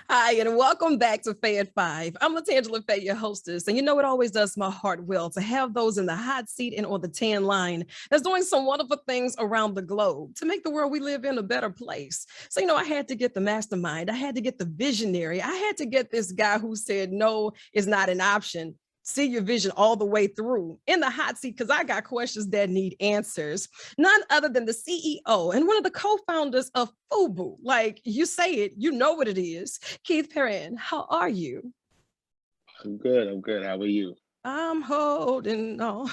Hi, and welcome back to Fay at 5. I'm LaTangela Fay, your hostess. And you know, it always does my heart well to have those in the hot seat and on the tan line that's doing some wonderful things around the globe to make the world we live in a better place. So, I had to get the mastermind. I had to get the visionary. I had to get this guy who said no is not an option. See your vision all the way through in the hot seat because I got questions that need answers. None other than the CEO and one of the co-founders of FUBU. Like you say it, you know what it is. Keith Perrin, how are you? I'm good. I'm good. How are you? I'm holding on.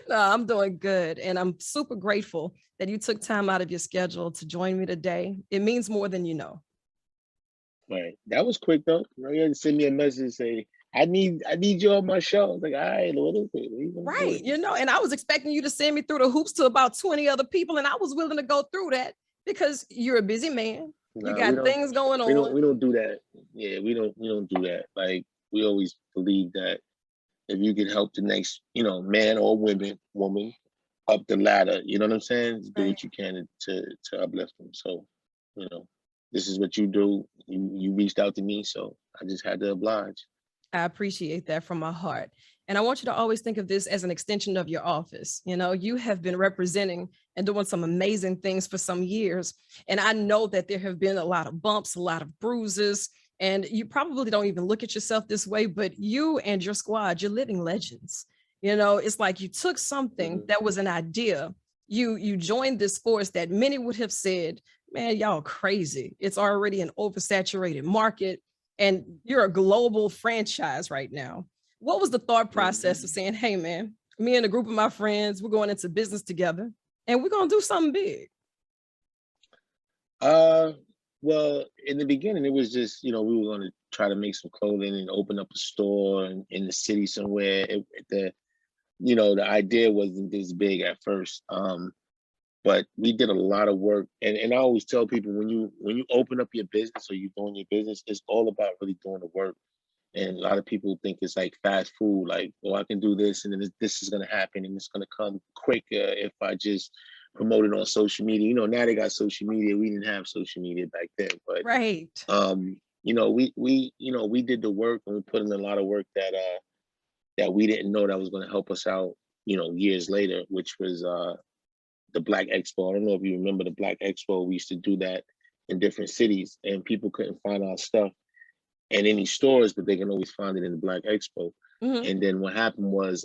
No, I'm doing good. And I'm super grateful that you took time out of your schedule to join me today. It means more than you know. Right. That was quick though. You had to send me a message say, I need you on my show. I was like, all right, what is it? What are you gonna do Right. it? And I was expecting you to send me through the hoops to about 20 other people. And I was willing to go through that because you're a busy man. You No, we got don't things going we don't on. we don't do that. Yeah, we don't do that. Like we always believe that if you can help the next, man or woman up the ladder, you know what I'm saying? Do Right. what you can to uplift them. So, you know, this is what you do. You reached out to me, so I just had to oblige. I appreciate that from my heart. And I want you to always think of this as an extension of your office. You have been representing and doing some amazing things for some years. And I know that there have been a lot of bumps, a lot of bruises, and you probably don't even look at yourself this way, but you and your squad, you're living legends. It's like you took something Mhm. that was an idea, you joined this force that many would have said, man, y'all crazy. It's already an oversaturated market and you're a global franchise right now. What was the thought process of Mhm. saying, hey, man, me and a group of my friends, we're going into business together and we're going to do something big? Uh, well, in the beginning, it was just, we were going to try to make some clothing and open up a store in the city somewhere. The idea wasn't this big at first. But we did a lot of work. And I always tell people when you open up your business or you're doing your business, it's all about really doing the work. And a lot of people think it's like fast food, like, oh, I can do this and then this is going to happen and it's going to come quicker if I just promote it on social media. Now they got social media. We didn't have social media back then, but Right. we did the work and we put in a lot of work that we didn't know that was going to help us out, years later, which was the Black Expo. I don't know if you remember the Black Expo. We used to do that in different cities and people couldn't find our stuff in any stores, but they can always find it in the Black Expo. Mm-hmm. And then what happened was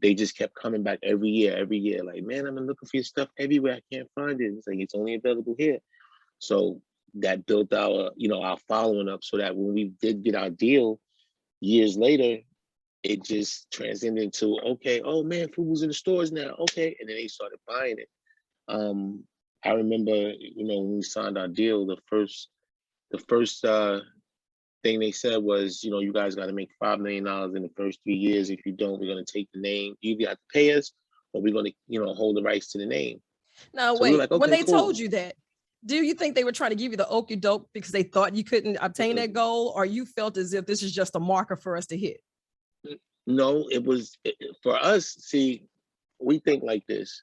they just kept coming back every year, like, man, I've been looking for your stuff everywhere. I can't find it. It's like it's only available here. So that built our following up so that when we did get our deal years later, it just transcended into, okay, oh man, FUBU's in the stores now. Okay. And then they started buying it. Um, I remember, when we signed our deal, the first thing they said was, you guys got to make $5 million in the first 3 years. If you don't, we're going to take the name. You either have to pay us or we're going to, hold the rights to the name. Now, So we were wait, like, when okay, they told cool. you that, do you think they were trying to give you the Oaky Dope because they thought you couldn't obtain that goal, or you felt as if this is just a marker for us to hit? No, it was for us. See, we think like this.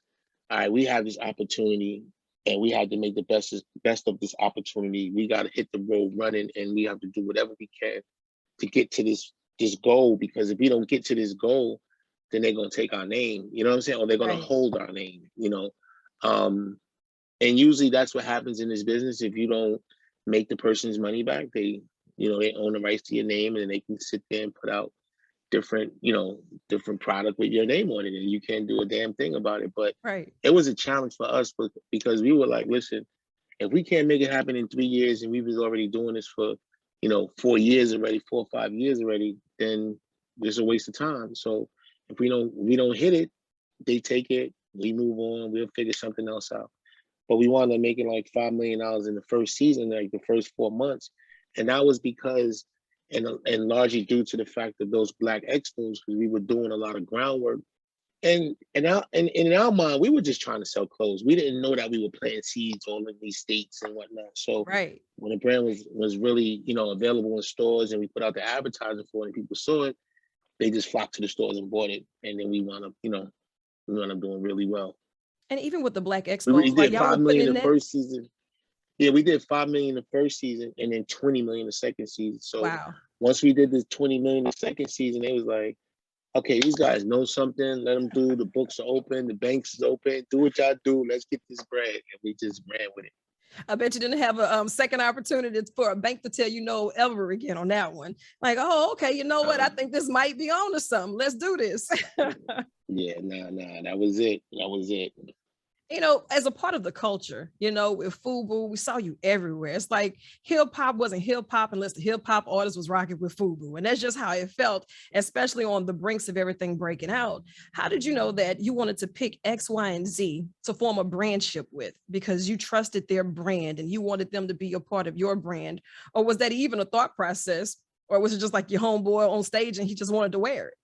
All right, we have this opportunity and we have to make the best of this opportunity. We got to hit the road running and we have to do whatever we can to get to this goal, because if we don't get to this goal, then they're gonna take our name, you know what I'm saying? Or they're gonna Right. hold our name. Um, and usually that's what happens in this business. If you don't make the person's money back, they own the rights to your name and they can sit there and put out different product with your name on it, and you can't do a damn thing about it. But Right. it was a challenge for us because we were like, listen, if we can't make it happen in 3 years and we was already doing this for 4 years already, 4 or 5 years already, then it's a waste of time. So if we don't hit it, they take it, we move on, we'll figure something else out. But we wanted to make it like $5 million in the first season, like the first 4 months. And that was because and largely due to the fact that those Black expos, because we were doing a lot of groundwork. And in our mind, we were just trying to sell clothes. We didn't know that we were planting seeds all in these states and whatnot. So Right. when the brand was really, available in stores and we put out the advertising for it and people saw it, they just flocked to the stores and bought it. And then we wound up doing really well. And even with the Black We Expos, really like did y'all were five putting million in the that. first season. Yeah, we did 5 million the first season and then 20 million the second season. So Wow. once we did the 20 million the second season, it was like, okay, these guys know something. Let them do. The books are open. The banks is open. Do what y'all do. Let's get this bread. And we just ran with it. I bet you didn't have a second opportunity for a bank to tell you no ever again on that one. Like, oh, okay, you know what? I think this might be on to something. Let's do this. Yeah, nah, that was it. That was it. As a part of the culture, with FUBU, we saw you everywhere. It's like hip hop wasn't hip hop unless the hip hop artist was rocking with FUBU. And that's just how it felt, especially on the brinks of everything breaking out. How did you know that you wanted to pick X, Y, and Z to form a brandship with because you trusted their brand and you wanted them to be a part of your brand? Or was that even a thought process? Or was it just like your homeboy on stage and he just wanted to wear it?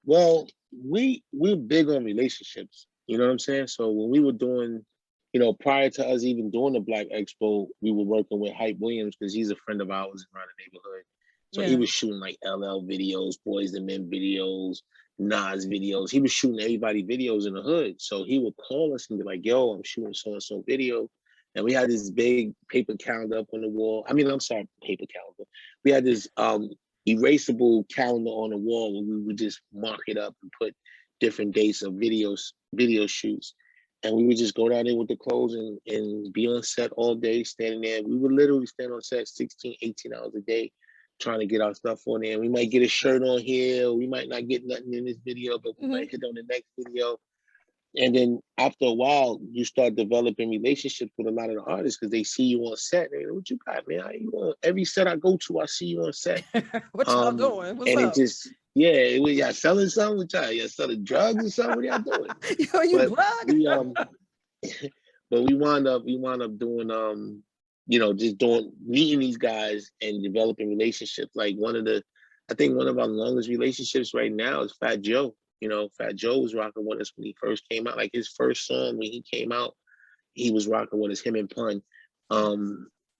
Well, we're big on relationships. You know what I'm saying? So when we were doing, prior to us even doing the Black Expo, we were working with Hype Williams because he's a friend of ours around the neighborhood. So he was shooting like LL videos, Boys and Men videos, Nas videos. He was shooting everybody videos in the hood. So he would call us and be like, yo, I'm shooting so-and-so video. And we had this big paper calendar up on the wall. I mean, I'm sorry, paper calendar. We had this erasable calendar on the wall where we would just mark it up and put different dates of video shoots. And we would just go down there with the clothes and be on set all day, standing there. We would literally stand on set 16, 18 hours a day, trying to get our stuff on there. We might get a shirt on here. We might not get nothing in this video, but we might hit on the next video. And then after a while, you start developing relationships with a lot of the artists because they see you on set. They go, what you got, man? How you on? Every set I go to, I see you on set. What y'all doing? What's and up? It just, yeah, y'all selling something? Y'all selling drugs or something? What y'all doing? You plug? But we wound up doing just meeting these guys and developing relationships. Like I think one of our longest relationships right now is Fat Joe. Fat Joe was rocking with us when he first came out. Like his first song when he came out, he was rocking with us, him and Pun.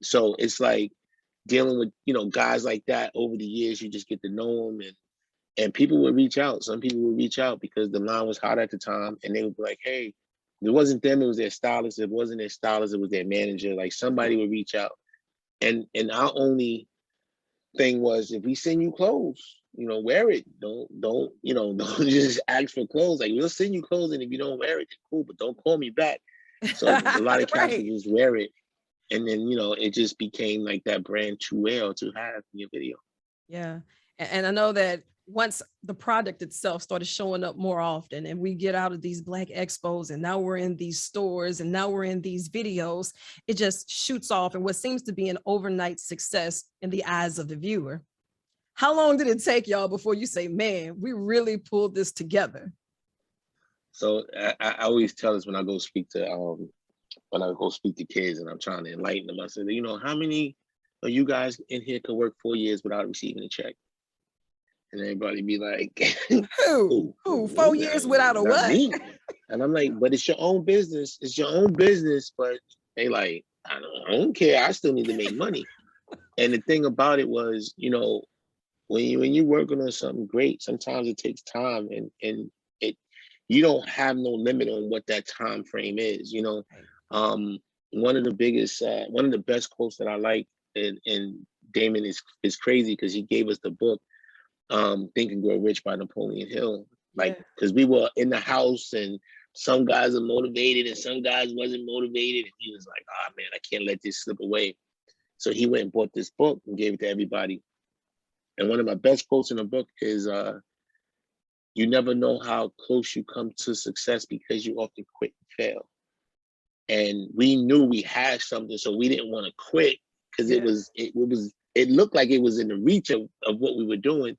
So it's like dealing with, guys like that over the years, you just get to know them and people would reach out. Some people would reach out because the line was hot at the time and they would be like, hey, it wasn't them, it was their stylist. It wasn't their stylist, it was their manager. Like somebody would reach out. And our only thing was if we send you clothes, wear it. Don't just ask for clothes. Like we'll send you clothes and if you don't wear it, cool, but don't call me back. So a lot of cats would just wear it. And then, it just became like that brand to wear or to have in your video. Yeah. And I know that once the product itself started showing up more often and we get out of these Black expos and now we're in these stores and now we're in these videos, it just shoots off and what seems to be an overnight success in the eyes of the viewer. How long did it take y'all before you say, man, we really pulled this together? So I always tell us when I go speak to kids and I'm trying to enlighten them, I said, how many of you guys in here could work 4 years without receiving a check? And everybody be like, who? 4 years without a what? Me. And I'm like, but it's your own business. It's your own business. But they like, I don't care. I still need to make money. And the thing about it was, when you're working on something great, sometimes it takes time and you don't have no limit on what that time frame is. One of the best quotes that I like, and Damon is crazy because he gave us the book, Think and Grow Rich by Napoleon Hill. Like, because we were in the house and some guys are motivated and some guys wasn't motivated. And he was like, man, I can't let this slip away. So he went and bought this book and gave it to everybody. And one of my best quotes in the book is, you never know how close you come to success because you often quit and fail. And we knew we had something, so we didn't want to quit because it looked like it was in the reach of what we were doing.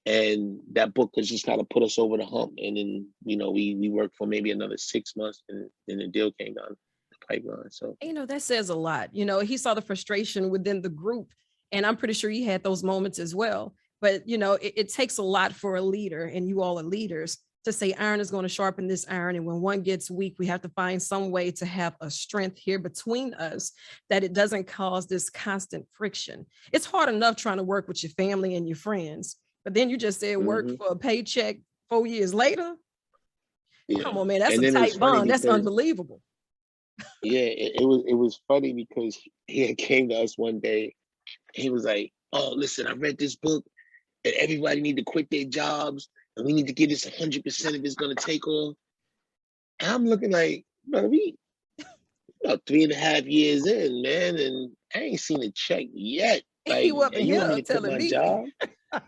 And that book was just kind of put us over the hump. And then, we worked for maybe another 6 months and then the deal came down the pipeline. So, that says a lot. He saw the frustration within the group and I'm pretty sure he had those moments as well. But, it takes a lot for a leader and you all are leaders to say iron is going to sharpen this iron. And when one gets weak, we have to find some way to have a strength here between us that it doesn't cause this constant friction. It's hard enough trying to work with your family and your friends. But then you just said work for a paycheck 4 years later. Yeah. Come on, man. That's a tight bond. That's unbelievable. Yeah, it was funny because he had came to us one day. He was like, "Oh, listen, I read this book, and everybody need to quit their jobs, and we need to get this 100% if it's gonna take off." And I'm looking like, brother, we about 3.5 years in, man, and I ain't seen a check yet. He Like, wasn't and you want me here to quit telling my me. job?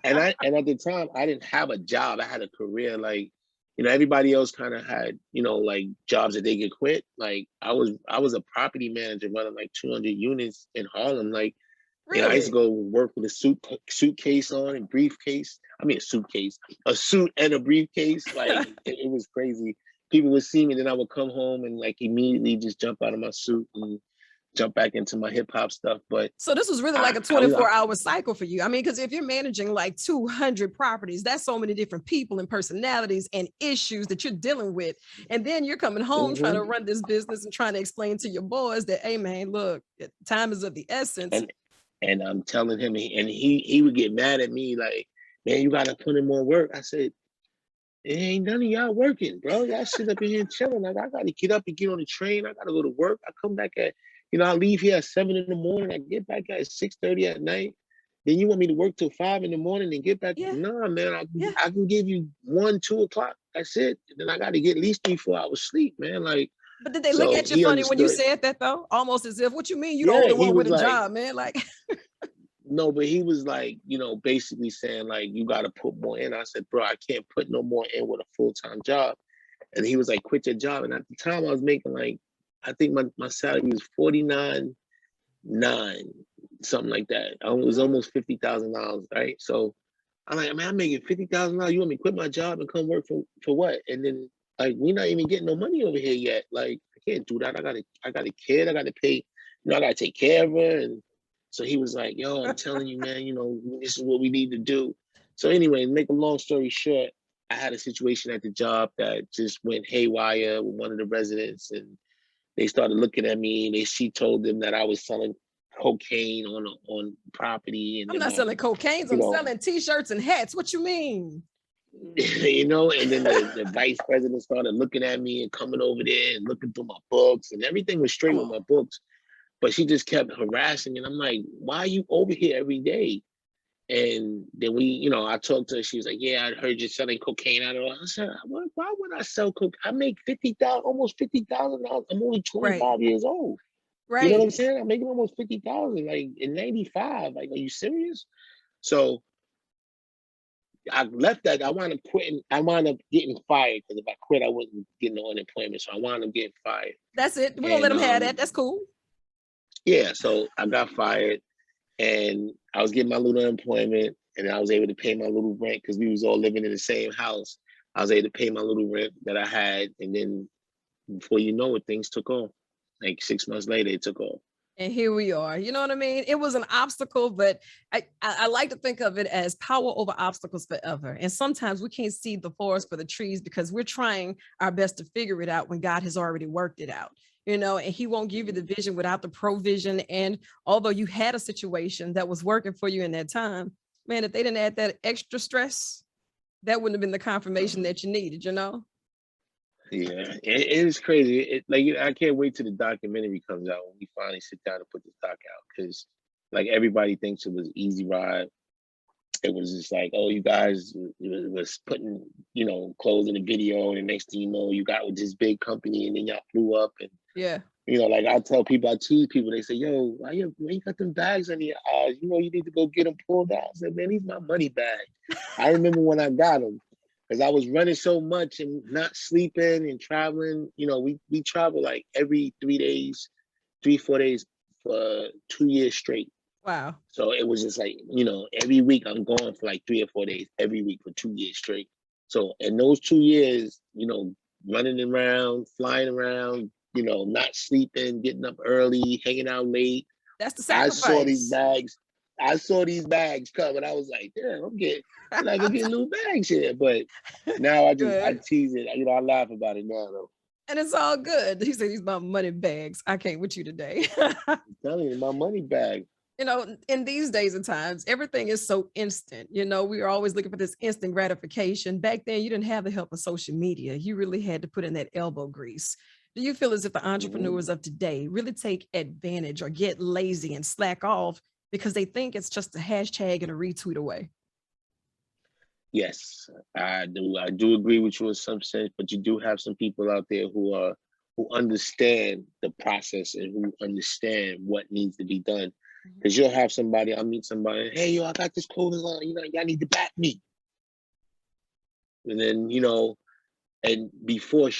And at the time, I didn't have a job. I had a career. Like, everybody else kind of had, like jobs that they could quit. Like, I was a property manager running like 200 units in Harlem. Like, I used to Really? go work with a suitcase on and briefcase. I mean, a suit and a briefcase. Like, it was crazy. People would see me, then I would come home and like immediately just jump out of my suit and jump back into my hip hop stuff. But So this was really like a I was, 24-hour cycle for you. I mean, because if you're managing like 200 properties, that's so many different people and personalities and issues that you're dealing with. And then you're coming home trying to mhm. run this business and trying to explain to your boys that, hey, man, look, time is of the essence. and I'm telling him, and he would get mad at me like, "Man, you gotta put in more work." I said, "It ain't none of y'all working, bro. Y'all sit up in here chilling. Like, I gotta get up and get on the train. I gotta go to work. I come back at, I leave here at 7 in the morning. I get back at 6:30 at night. Then you want me to work till 5 in the morning and get back? Yeah, No, man. yeah. I can give you 1, 2 o'clock. That's it. And then I got to get at least 3, 4 hours sleep, man. Like, But did they look so at you he funny when you understood. said that though? Almost as if, what you mean you the Yeah, only he one with was a like, job, man? Like, no, but he was like, basically saying like, you got to put more in. I said, bro, I can't put no more in with a full-time job. And he was like, quit your job. And at the time I was making like, I think my salary was 49.9, something like that. It was mhm. almost $50,000, right? So I'm like, man, I'm making $50,000. You want me to quit my job and come work for what? And then like, we're not even getting no money over here yet. Like, I can't do that. I got a kid. I got to pay. I got to take care of her. And so he was like, yo, I'm telling you, man. This is what we need to do. So anyway, make a long story short, I had a situation at the job that just went haywire with one of the residents, and they started looking at me. She told them that I was selling cocaine on property, and I'm then not selling cocaine. you I'm know, selling t-shirts and hats. What you mean? and then the vice president started looking at me and coming over there and looking through my books, and everything was straight Come with on. my books. But she just kept harassing me. And I'm like, why are you over here every day? And then I talked to her. She was like, yeah, I heard you selling cocaine. I said, why would I sell coke? I make almost $50,000. I'm only Right, 25 years old. You know what I'm right. saying? I'm making almost 50,000, like in '95. Like, are you serious? So I left that. I wound up quitting. I wound up getting fired because if I quit, I wouldn't get no unemployment. So I wound up getting fired. That's it. We're gonna let And them have that. That's cool. yeah, so I got fired, and I was getting my little unemployment, and I was able to pay my little rent because we was all living in the same house. I was able to pay my little rent that I had, and then before you know it, things took off. Like 6 months later, it took off. And here we are. You know what I mean? It was an obstacle, but I like to think of it as power over obstacles forever. And sometimes we can't see the forest for the trees because we're trying our best to figure it out when God has already worked it out. And he won't give you the vision without the provision. And although you had a situation that was working for you in that time, man, if they didn't add that extra stress, that wouldn't have been the confirmation that you needed. Yeah, it is crazy. I can't wait till the documentary comes out when we finally sit down and put this doc out, because like everybody thinks it was easy ride. It was just like, oh, you guys was putting clothes in the video, and the next thing you know, you got with this big company, and then y'all flew up, and Yeah. like I tell people, I tease people, they say, yo, why you got them bags under your eyes? You need to go get them pulled out. I said, man, these my money bags. I remember when I got them, because I was running so much and not sleeping and traveling. We travel like every 3 days, 3, 4 days for 2 years straight. Wow. So it was just like, every week I'm going for like 3 or 4 days every week for 2 years straight. So in those 2 years, running around, flying around, not sleeping, getting up early, hanging out late. That's the I saw these sacrifice. bags. I saw these bags come, and I was like, damn, I'm getting new bags here. But now I Good. tease it. I laugh about it now though. And it's all good. He said, these my money bags. I can't with you today. I'm telling you, my money bag. In these days and times, everything is so instant. We are always looking for this instant gratification. Back then, you didn't have the help of social media. You really had to put in that elbow grease. Do you feel as if the Mhm. entrepreneurs of today really take advantage or get lazy and slack off because they think it's just a hashtag and a retweet away? Yes, I do. I do agree with you in some sense, but you do have some people out there who understand the process and who understand what needs to be done. Mhm. Because you'll have somebody, I'll meet somebody, hey yo, I got this clothing line, y'all need to back me. And then, and before the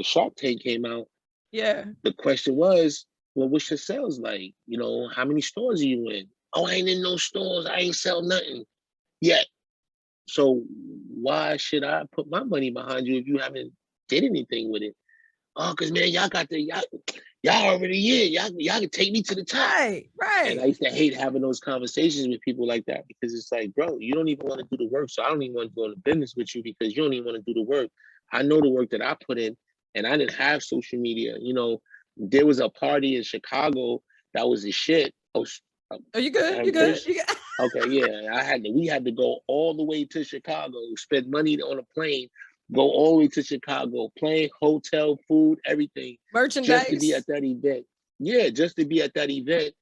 Shark Tank came out, Yeah. the question was, well, what's your sales like? How many stores are you in? Oh, I ain't in no stores. I ain't sell nothing yet. So why should I put my money behind you if you haven't did anything with it? Oh, cause man, y'all already in. Y'all can take me to the top. Right. And Right. I used to hate having those conversations with people like that because it's like, bro, you don't even want to do the work. So I don't even want to go into business with you because you don't even want to do the work. I know the work that I put in, and I didn't have social media. There was a party in Chicago that was the shit. Oh, Are you good? You I'm good? finished. You good? Okay, yeah, we had to go all the way to Chicago, spend money on a plane, go all the way to Chicago, plane, hotel, food, everything, just to be Merchandise. at that event. Yeah, just to be at that event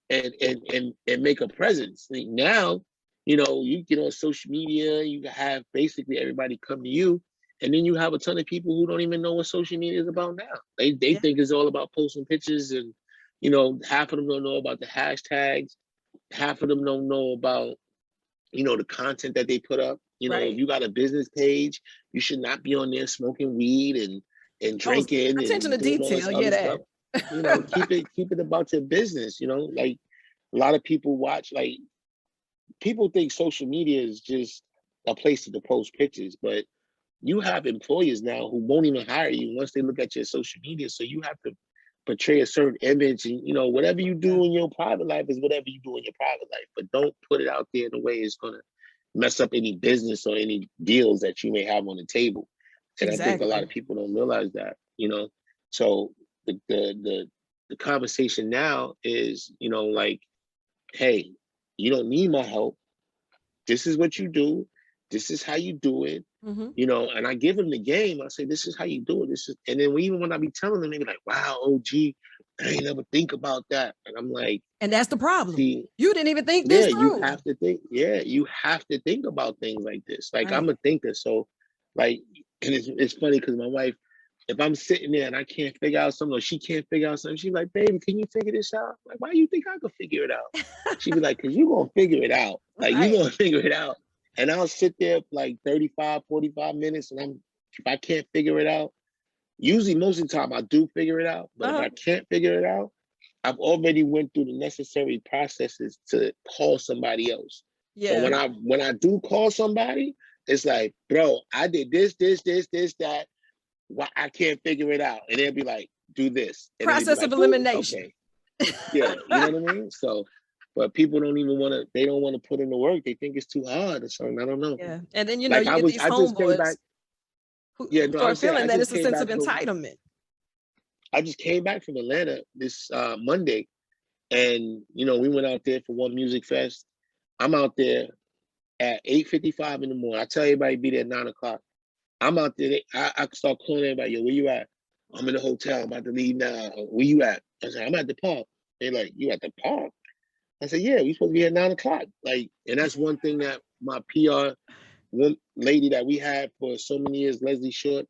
and make a presence. Now, you get on social media, you have basically everybody come to you, and then you have a ton of people who don't even know what social media is about now. They Yeah. think it's all about posting pictures, and half of them don't know about the hashtags, half of them don't know about the content that they put up. If Right. you got a business page, you should not be on there smoking weed and Oh, drinking attention to and doing all this detail. Yeah, other stuff. that. Keep it about your business. Like a lot of people watch, like people think social media is just a place to post pictures, but you have employers now who won't even hire you once they look at your social media. So you have to portray a certain image, and whatever you Yeah. do in your private life is whatever you do in your private life, but don't put it out there in a way it's going to mess up any business or any deals that you may have on the table. And I think a lot Exactly. of people don't realize that. So the conversation now is, like, hey, you don't need my help. This is what you do. This is how you do it. Hmm. And I give them the game. I say, this is how you do it. And then even when I be telling them, they be like, wow, OG, I ain't never think about that. And I'm like, And that's the problem. see, You didn't even think yeah, this you through. have to think. Yeah, you have to think about things like this. Like I'm Right. a thinker, so like, and it's funny because my wife, if I'm sitting there and I can't figure out something, or she can't figure out something, she's like, "Baby, can you figure this out?" Like, why do you think I could figure it out? She'd be like, "Cause you gonna figure it out. Like you Right. gonna figure it out." And I'll sit there for like 35, 45 minutes, and if I can't figure it out, usually most of the time I do figure it out. But if Uh-huh. I can't figure it out, I've already went through the necessary processes to call somebody else. So Yeah. when I do call somebody, it's like, bro, I did this, that. Why I can't figure it out, and they'll be like, do this, and then they'd be Process of like, boop, elimination. okay, yeah, you know what I mean. So, but people don't even want to. They don't want to put in the work. They think it's too hard or something. I don't know. Yeah. And then, Like you get these I just came back. homeboys Yeah, who no, I'm start saying feeling I that just it's a came sense back of from. entitlement. I just came back from Atlanta this Monday, and we went out there for one music fest. I'm out there at 8:55 in the morning. I tell everybody be there at 9 o'clock. I'm out there. I start calling everybody. Yo, where you at? I'm in the hotel. I'm about to leave now. Where you at? I said, I'm at the park. They're like, you at the park? I said, yeah, we supposed to be at 9 o'clock. Like, and that's one thing that my PR one lady that we had for so many years, Leslie Short,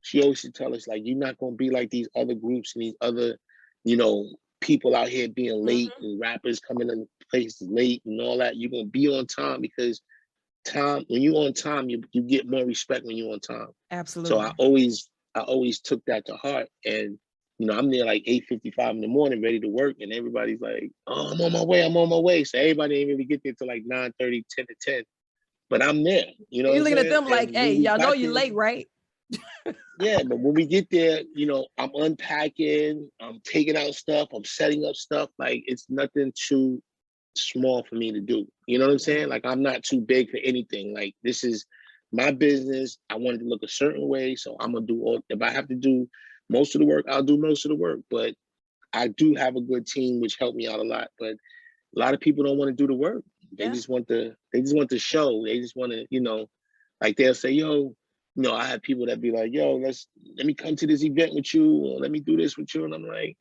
she always should tell us, like, you're not gonna be like these other groups and these other, people out here being late Hmm. and rappers coming in places late and all that. You're gonna be on time because time when you're on time, you get more respect when you're on time. So Absolutely. I always took that to heart. And I'm there like 8:55 in the morning, ready to work, and everybody's like, "Oh, I'm on my way, I'm on my way." So everybody ain't really get there till like 9:30, 10 to 10. But I'm there, you know And what you're I'm looking at saying? them like, And hey, when we y'all know got you there, late, right? yeah, but when we get there, I'm unpacking, I'm taking out stuff, I'm setting up stuff. Like it's nothing too small for me to do. You know what I'm Yeah. saying? Like I'm not too big for anything. Like this is my business. I want it to look a certain way. So I'm gonna do all if I have to do most of the work, I'll do most of the work. But I do have a good team which helped me out a lot. But a lot of people don't want to do the work. Yeah. They just want the show. They just want to, like they'll say, yo, I have people that be like, yo, let me come to this event with you, or let me do this with you. And I'm like,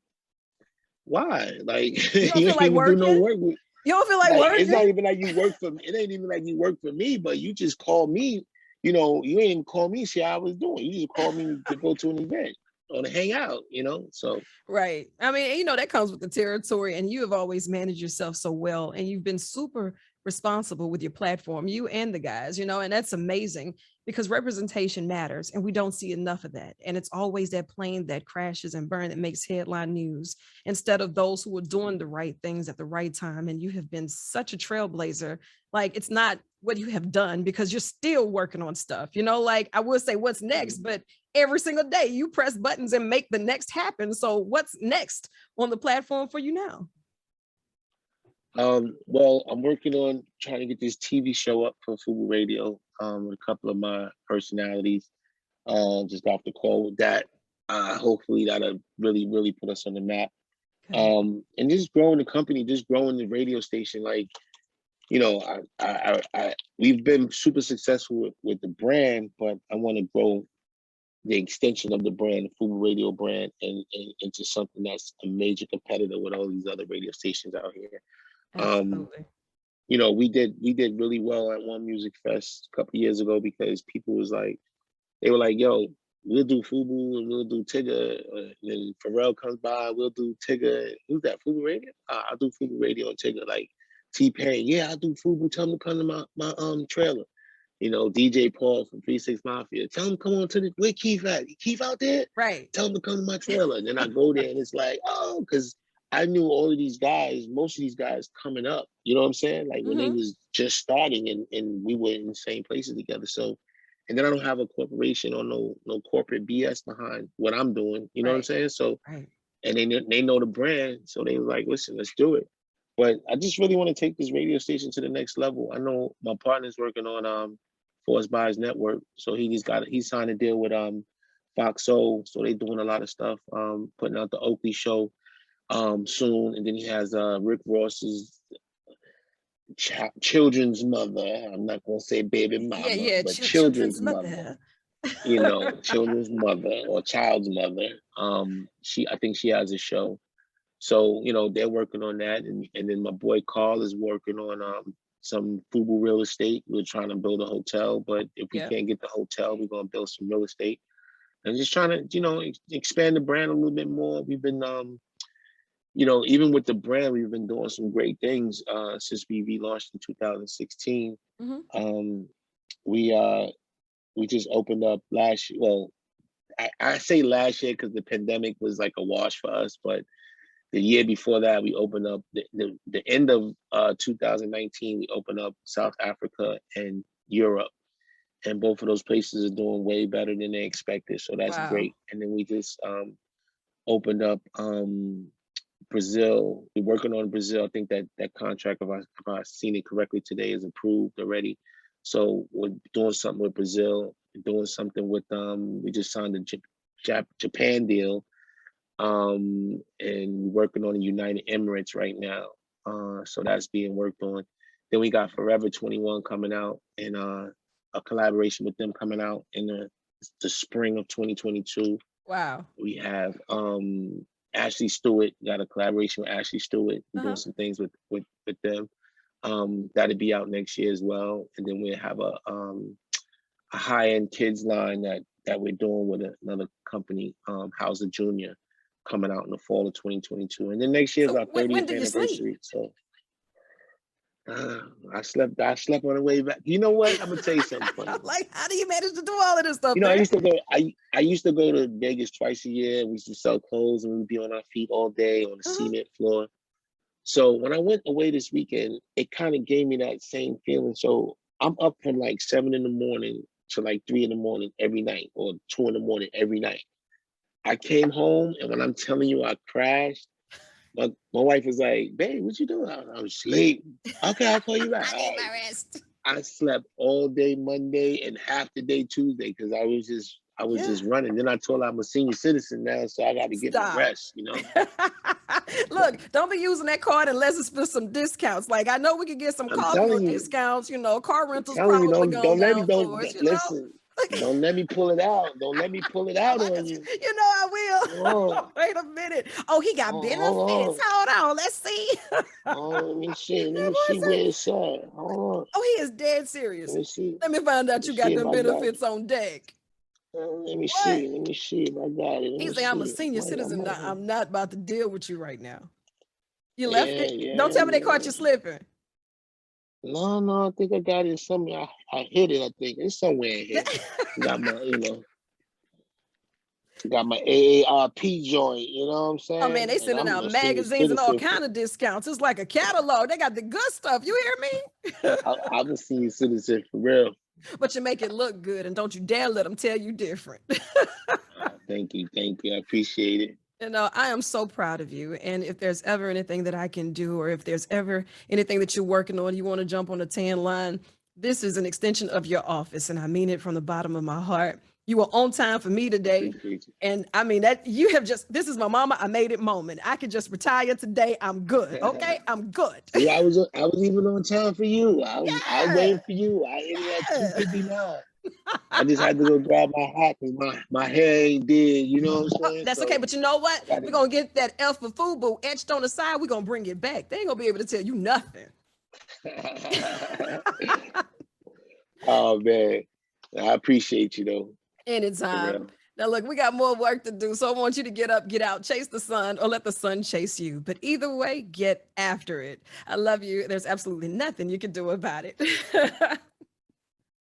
why? Like, You don't you feel ain't like even do no working? work. You don't feel like Like, it's working? not even like you work for me. It ain't even like you work for me, but you just call me, you ain't even call me, see how I was doing. You just called me to go to an event or to hang out, so. Right. I mean, that comes with the territory, and you have always managed yourself so well, and you've been super responsible with your platform, you and the guys, and that's amazing because representation matters, and we don't see enough of that. And it's always that plane that crashes and burns that makes headline news instead of those who are doing the right things at the right time. And you have been such a trailblazer. Like, it's not what you have done because you're still working on stuff, like I would say what's next, but every single day you press buttons and make the next happen. So what's next on the platform for you now? Well, I'm working on trying to get this TV show up for FUBU Radio with a couple of my personalities. Just got off the call with that. Hopefully that'll really, really put us on the map. Okay. And just growing the company, just growing the radio station. Like, we've been super successful with the brand, but I want to grow the extension of the brand, the FUBU Radio brand, and into something that's a major competitor with all these other radio stations out here. Absolutely. We did really well at One Music Fest a couple of years ago because people was like, they were like, yo, we'll do FUBU and we'll do Tigger. And then Pharrell comes by, we'll do Tigger. Who's that, FUBU Radio? I'll do FUBU Radio and Tigger. Like T-Pain, yeah, I'll do FUBU. Tell them to come to my trailer. DJ Paul from 3-6 Mafia. Tell him come on to the, where Keith at? Keith out there? Right. Tell him to come to my trailer. And then I go there and it's like, oh, because I knew all of these guys, most of these guys coming up, you know what I'm saying? Like when they was just starting and we were in the same places together. So, and then I don't have a corporation or no corporate BS behind what I'm doing, you know what I'm saying? So, and they know the brand. So they was like, listen, let's do it. But I just really want to take this radio station to the next level. I know my partner's working on Force Buys Network. So he signed a deal with Fox Soul. So they're doing a lot of stuff, putting out the Oaky show soon. And then he has Rick Ross's children's mother. I'm not gonna say baby mama, but children's mother. Children's mother or child's mother. I think she has a show. So, they're working on that. And then my boy Carl is working on some FUBU real estate. We're trying to build a hotel, but if we can't get the hotel, we're going to build some real estate. And just trying to, expand the brand a little bit more. We've been, even with the brand, we've been doing some great things since we relaunched in 2016. We just opened up last year. Well, I say last year because the pandemic was like a wash for us, but the year before that, we opened up the end of 2019. We opened up South Africa and Europe, and both of those places are doing way better than they expected. So that's great. And then we just opened up Brazil. We're working on Brazil. I think that contract, if I've seen it correctly today, is approved already. So we're doing something with Brazil. We're doing something with we just signed a Japan deal. And working on the United Emirates right now. So that's being worked on. Then we got Forever 21 coming out and a collaboration with them coming out in the spring of 2022. Wow. We have Ashley Stewart, got a collaboration with Ashley Stewart, doing some things with them. That'll be out next year as well. And then we have a high-end kids line that we're doing with another company, Hauser Jr., coming out in the fall of 2022. And then next year is our 30th anniversary. So I slept on the way back. You know what? I'm gonna tell you something funny. Like, how do you manage to do all of this stuff? I used to go to Vegas twice a year. We used to sell clothes and we'd be on our feet all day on the cement floor. So when I went away this weekend, it kind of gave me that same feeling. So I'm up from like 7 in the morning to like 3 in the morning every night, or 2 in the morning every night. I came home, and when I'm telling you I crashed, my wife was like, babe, what you doing? I was asleep. Okay, I'll call you back. I need my rest. I slept all day Monday and half the day Tuesday because I was just running. Then I told her I'm a senior citizen now, so I got to get my rest, Look, don't be using that card unless it's for some discounts. Like, I know we could get some car discounts, car rentals probably going down for us, listen. Don't let me pull it out. Don't let me pull it out on you. You know I will. Oh, Wait a minute. Oh, he got benefits. hold Hold on. Let's see. on. Oh, let me see. Let That me boy see where said, it's at. Hold on. oh, he is dead Let serious. me see. Let me find Let out me you got see if them I got it. benefits on deck. Let me What? see. Let me see if I got it. Let He me say, I'm a see. senior I citizen. might have. I'm not about to deal with you right now. You left Yeah, it? Don't yeah, tell me they caught yeah. you slipping. No, no, I think I got it somewhere. I hit it, I think. It's somewhere in here. Got my, got my AARP joint, you know what I'm Oh man, saying? they And sending I'm out a senior magazines and all citizen. kind of discounts. It's like a catalog. They got the good stuff. You hear me? I'm a senior citizen for real. But you make it look good, and don't you dare let them tell you different. Thank you. Thank you. I appreciate it. You know, I am so proud of you. And if there's ever anything that I can do, or if there's ever anything that you're working on, you want to jump on the tan line, this is an extension of your office. And I mean it from the bottom of my heart. You were on time for me today. Appreciate you. And I mean that you have just, this is my mama, I made it moment. I could just retire today. I'm good. Okay. I'm good. See, I was even on time for you. I was Yeah. waiting for you. I hit it at Yeah. 2:59. I just had to go grab my hat because my hair ain't did, you know what I'm Oh, saying? that's okay. So But you know what? I gotta We're going to get that F for FUBU etched on the side. We're going to bring it back. They ain't going to be able to tell you nothing. Oh man. I appreciate you though. For Anytime. real. Now, look, we got more work to do. So I want you to get up, get out, chase the sun, or let the sun chase you. But either way, get after it. I love you. There's absolutely nothing you can do about it.